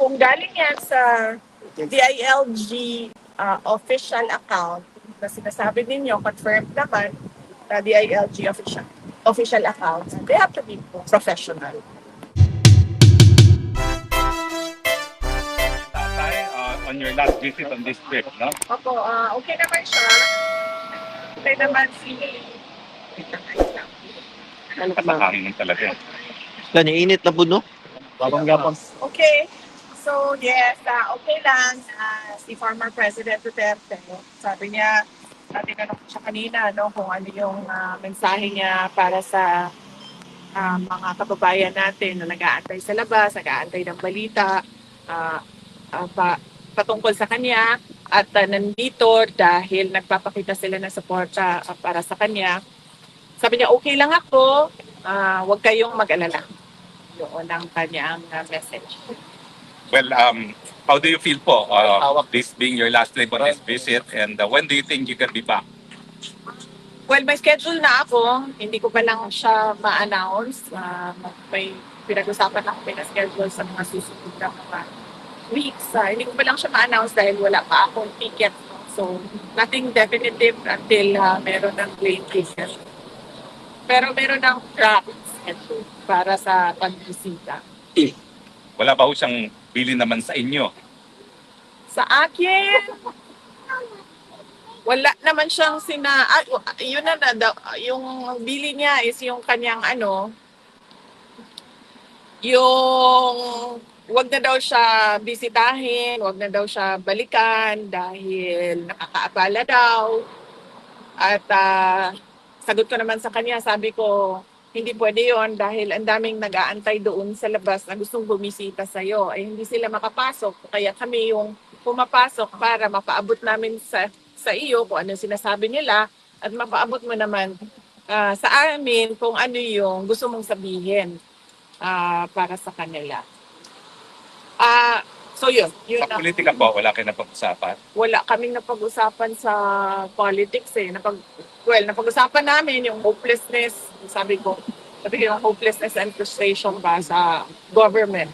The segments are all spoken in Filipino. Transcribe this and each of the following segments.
kung galing yan sa DILG official account na sinasabi ninyo, confirmed naman na DILG official account, they have to be professional. On your last visit on this trip, no? Opo, okay naman siya. Okay naman si... Kasakain talaga. Init na po, no? Babang-gapang. Okay. So, yes, okay lang. Si former President Duterte, sabi niya, tinanong ko siya kanina, no, kung ano yung mensahe niya para sa mga kababayan natin na nag-aantay sa labas, nag-aantay ng balita, patungkol sa kanya, at nandito dahil nagpapakita sila ng suporta para sa kanya. Sabi niya, okay lang ako, huwag kayong mag-alala. Yun ang kanyang message. Well, how do you feel po this being your last trip on this visit, and when do you think you can be back? Well, may schedule na ako. Hindi ko pa lang siya ma-announce. May pinag-usapan lang kami na schedule sa mga susunod na mga weeks. Hindi ko pa lang siya ma-announce dahil wala pa akong ticket. So, nothing definitive until meron ng plane ticket. Pero meron ng travel schedule para sa pagbisita. Wala ba ho siyang bili naman sa inyo? Sa akin, wala naman siyang yun na, yung bili niya is yung kanyang yung wag na daw siya bisitahin, wag na daw siya balikan dahil nakakaabala daw. At sagot ko naman sa kanya, sabi ko, hindi pwede yon dahil ang daming nag-aantay doon sa labas na gustong bumisita sa'yo. Ay hindi sila makapasok, kaya kami yung pumapasok para mapaabot namin sa iyo kung ano sinasabi nila at mapaabot mo naman sa amin kung ano yung gusto mong sabihin para sa kanila. So yun Sa politika po, wala kayo napag-usapan? Wala kaming napag-usapan sa politics eh. Napag-usapan namin yung hopelessness, sabi ko yung hopelessness and frustration ba sa government.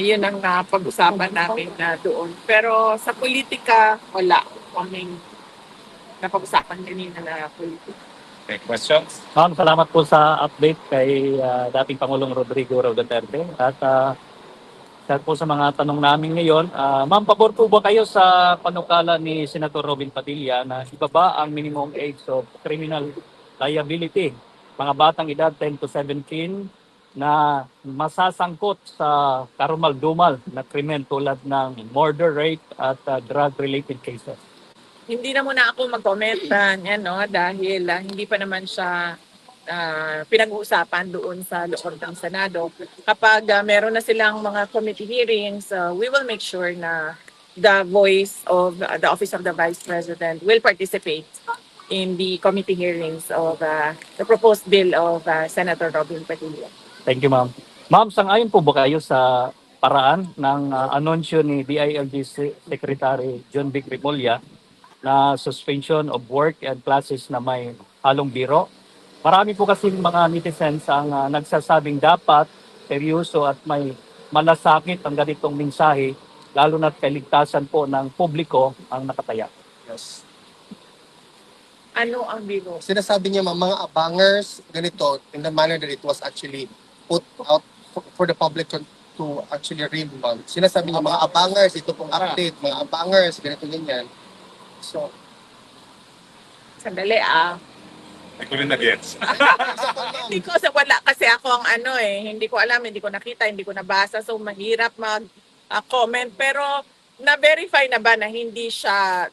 Yun ang napag-usapan namin na doon. Pero sa politika, wala kaming napag-usapan kanina na politika. Okay, questions? Ma'am, salamat po sa update kay dating Pangulong Rodrigo Duterte. At sa po sa mga tanong namin ngayon, ma'am, pabor po ba kayo sa panukala ni Senator Robin Padilla na ibaba ang minimum age of criminal liability? Mga batang edad 10 to 17 na masasangkot sa karumal-dumal na krimen tulad ng murder, rape at drug-related cases. Hindi na muna ako mag-comment dahil hindi pa naman siya pinag-uusapan doon sa loob ng Senado. Kapag meron na silang mga committee hearings, we will make sure na the voice of the Office of the Vice President will participate in the committee hearings of the proposed bill of Senator Robin Padilla. Thank you, ma'am. Ma'am, sang-ayon po ba kayo sa paraan ng anunsyo ni DILG Secretary John Vic Remulla na suspension of work and classes na may halong biro? Marami po kasi mga netizens ang nagsasabing dapat seryoso at may malasakit ang ganitong mensahe, lalo na't kaligtasan po ng publiko ang nakataya. Yes. Ano ang biro? Sinasabi niya mga abangers, ganito, in the manner that it was actually put out for the public to actually read. Sinasabi niya mga abangers, ito pong update, mga abangers, ganito ganyan. So, Sandali Hindi ko rin na-gets. Hindi ko wala kasi ako ang hindi ko alam, hindi ko nakita, hindi ko nabasa, so mahirap mag-comment. Pero na-verify na ba na hindi siya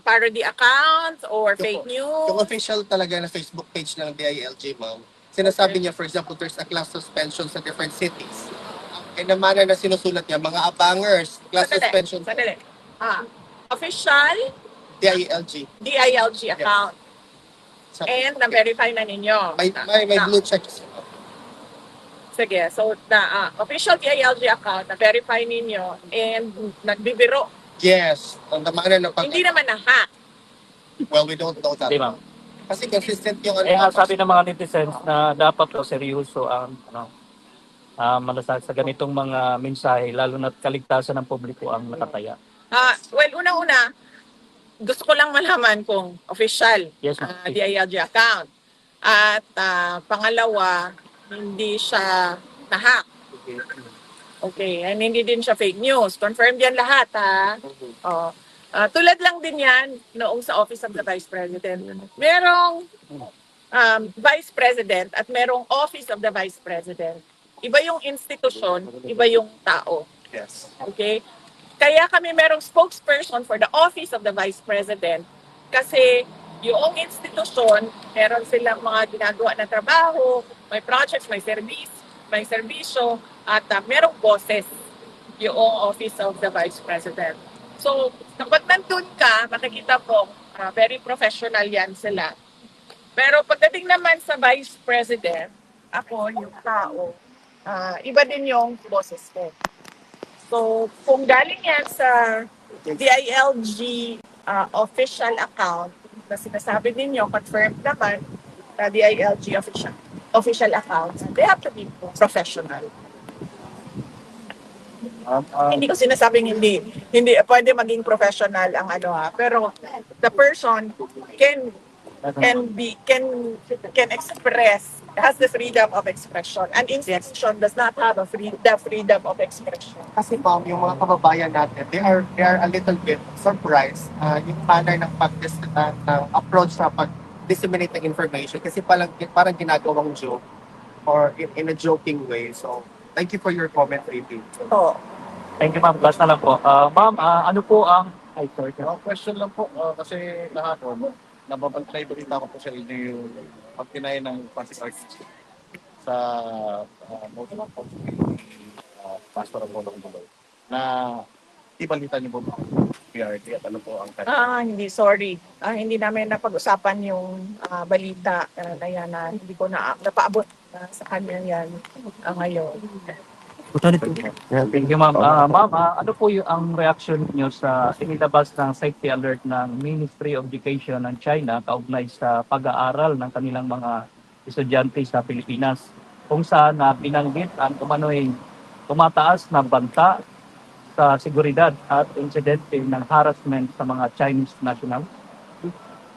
parody account or fake news? yung official talaga na Facebook page ng DILG, ma'am, sinasabi niya, for example, there's a class suspension sa different cities. In the manner na sinusulat niya, mga abangers, class suspension. Sandali. Official DILG account. And na-verify na ninyo. May blue check. Sige, so official DILG account, na-verify ninyo and nagbibiro. Yes, on the manner na Hindi naman na-hack. Well, we don't know that. Hindi, ma'am. Kasi consistent yung Sabi ng mga netizens na dapat seryoso ang malasakit sa ganitong mga mensahe, lalo na kaligtasan ng publiko ang nakataya. Well, unang-una, gusto ko lang malaman kung official Yes, ma'am. DILG account. At pangalawa, hindi siya na-hack. Okay, and hindi din siya fake news. Confirmed yan lahat, ha? Oh. Tulad lang din yan noong sa Office of the Vice President. Merong Vice President at merong Office of the Vice President. Iba yung institusyon, iba yung tao. Yes. Okay? Kaya kami merong spokesperson for the Office of the Vice President kasi yung institusyon, meron silang mga ginagawa na trabaho, may projects, may serbisyo, at merong bosses yung Office of the Vice President. So, kapag nandun ka, makikita mo, very professional yan sila. Pero pagdating naman sa Vice President, ako, yung tao, iba din yung boses ko. So, kung galing yan sa DILG official account, na sinasabi ninyo, confirmed naman na DILG official account, they have to be professional. Hindi ko sinasabing hindi pwede maging professional ang pero the person can express, has the freedom of expression. An institution does not have the freedom of expression. Kasi ma'am, yung mga kababayan natin, they are a little bit surprised yung manner ng ng approach sa pag-disseminate ng information kasi parang ginagawang joke or in a joking way. So, thank you for your comment, Baby. Oh. Thank you, ma'am. Last na lang po. Ma'am, ano po ang... Ay, sorry. Question lang po, kasi kahapon, nababantay balita ko po sa inyo yung pagtinay ng Francis Arts sa motion of Pastor Apollo Buloy na ibalita niyo po ba PRD at ano po ang Hindi, sorry. Hindi namin napag-usapan yung balita na yan na hindi ko napaabot sa kanya yan ngayon. Thank you, ma'am. Ma'am, ano po yung ang reaction niyo sa inilabas ng safety alert ng Ministry of Education ng China kaugnay sa pag-aaral ng kanilang mga estudyante sa Pilipinas, kung saan binanggit ang umano'y tumataas na banta sa seguridad at insidente ng harassment sa mga Chinese national?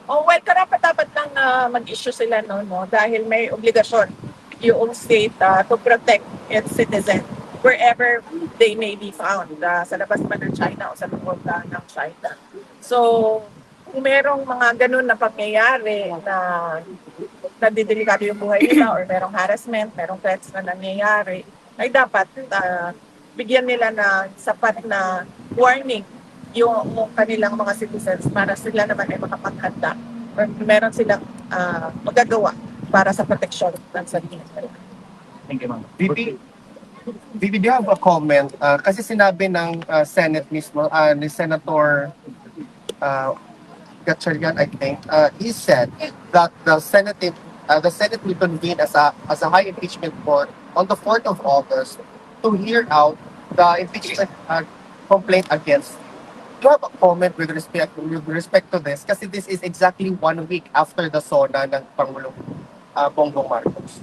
Oh, well, karapat-dapat lang na mag-issue sila no, dahil may obligasyon yung state to protect its citizens wherever they may be found, sa labas man ng China o sa loob ng China. So, kung merong mga ganun na pangyayari na nadidelikado yung buhay nila or merong harassment, merong threats na nangyayari, ay dapat bigyan nila na sapat na warning yung kanilang mga citizens para sila naman ay makapaghanda or meron silang magagawa para sa proteksyon ng sarili nila. Thank you, ma'am. Vivi, do you have a comment? Kasi sinabi ng Senate mismo, ni Senator Gatchalian, I think, he said that the Senate will convene as a high impeachment court on the 4th of August to hear out the impeachment complaint against. Do you have a comment with respect to this? Kasi this is exactly 1 week after the SONA ng Pangulong Bongbong Marcos.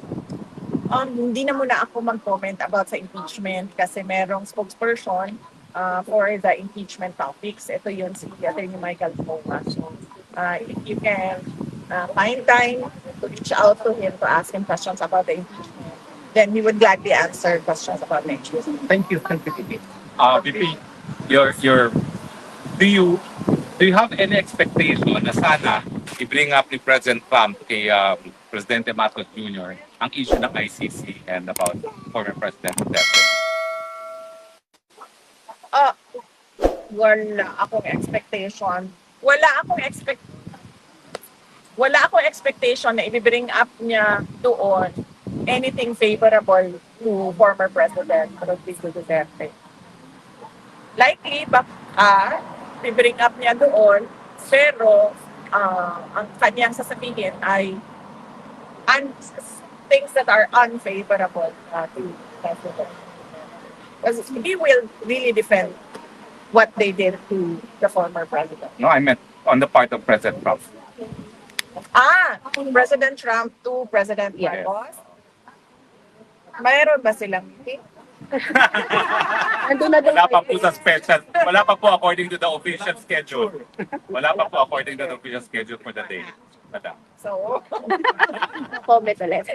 Hindi na muna ako mag-comment about sa impeachment kasi merong spokesperson for the impeachment topics. Ito yun si Attorney Michael Poma. So, if you can find time to reach out to him to ask him questions about the impeachment, then he would gladly answer questions about the impeachment. Thank you, Vivi. VP, do you have any expectation na sana i-bring up ni President Trump kay Presidente Marcos Jr. ang issue ng ICC and about former President Duterte? Wala akong expectation. Wala akong expectation na i-bring up niya doon anything favorable to former President Rodrigo Duterte. Likely, i-bring up niya doon, pero ang kanyang sasabihin ay things that are unfavorable to President. Because he will really defend what they did to the former president. No, I meant on the part of President Trump. President Trump to President Yes. Marcos. Mayroon ba silang meeting? Nandun na daw Wala pa po kayo. sa special. Wala pa po according to the official schedule. Wala pa po according to the official schedule for the day. Madam. So, Comment ulit.